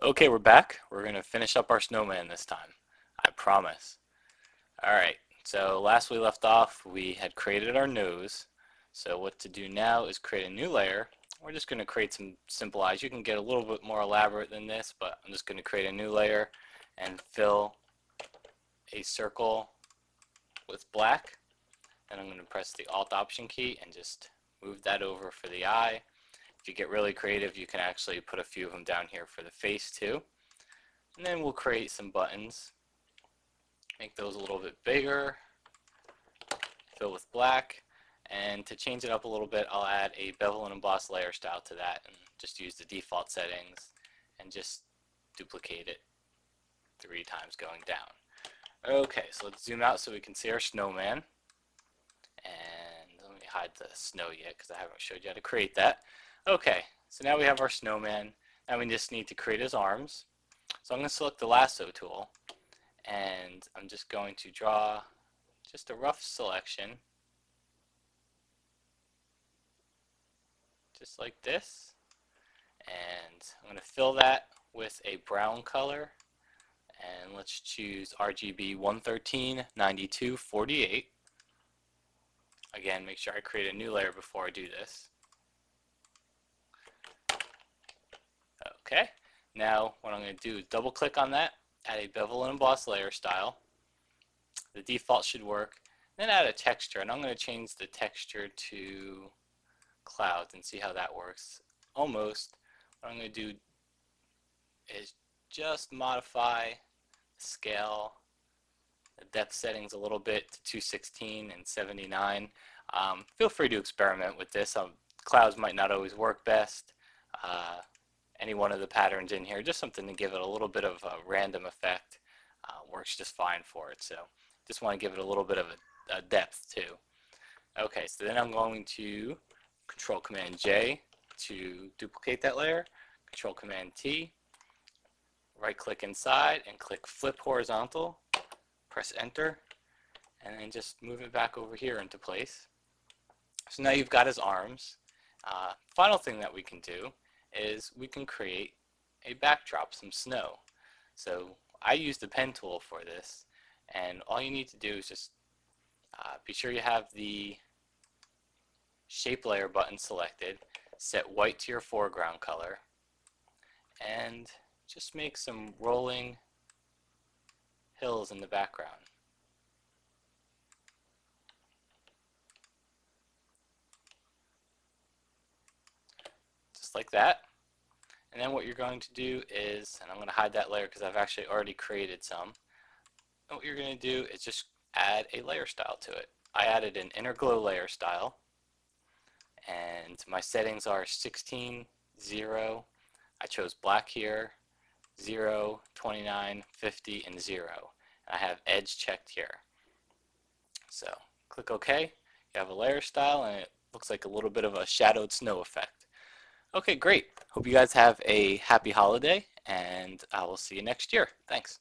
Okay, we're back. We're going to finish up our snowman this time. I promise. Alright, so last we left off, we had created our nose. So what to do now is create a new layer. We're just going to create some simple eyes. You can get a little bit more elaborate than this, but I'm just going to create a new layer and fill a circle with black. And I'm going to press the Alt Option key and just move that over for the eye. If you get really creative, you can actually put a few of them down here for the face too. And then we'll create some buttons. Make those a little bit bigger. Fill with black. And to change it up a little bit, I'll add a bevel and emboss layer style to that and just use the default settings and just duplicate it 3 times going down. Okay, so let's zoom out so we can see our snowman. And let me hide the snow yet because I haven't showed you how to create that. Okay, so now we have our snowman. Now we just need to create his arms. So I'm going to select the lasso tool and I'm just going to draw just a rough selection. Just like this. And I'm going to fill that with a brown color. And let's choose RGB 113, 92, 48. Again, make sure I create a new layer before I do this. Okay, now what I'm going to do is double click on that, add a bevel and emboss layer style. The default should work. Then add a texture, and I'm going to change the texture to clouds and see how that works. Almost. What I'm going to do is just modify the scale, the depth settings a little bit to 216 and 79. Feel free to experiment with this. Clouds might not always work best. Any one of the patterns in here, just something to give it a little bit of a random effect, works just fine for it. So just want to give it a little bit of a depth too. Okay, so then I'm going to Control Command J to duplicate that layer, Control Command T, right click inside and click Flip Horizontal, press Enter, and then just move it back over here into place. So now you've got his arms. Final thing that we can do is we can create a backdrop, some snow. So I use the pen tool for this, and all you need to do is just be sure you have the shape layer button selected, set white to your foreground color, and just make some rolling hills in the background. Just like that. And then what you're going to do is, and I'm going to hide that layer because I've actually already created some. And what you're going to do is just add a layer style to it. I added an inner glow layer style, and my settings are 16, 0. I chose black here, 0, 29, 50, and 0. And I have edge checked here. So click OK. You have a layer style, and it looks like a little bit of a shadowed snow effect. Okay, great. Hope you guys have a happy holiday, and I will see you next year. Thanks.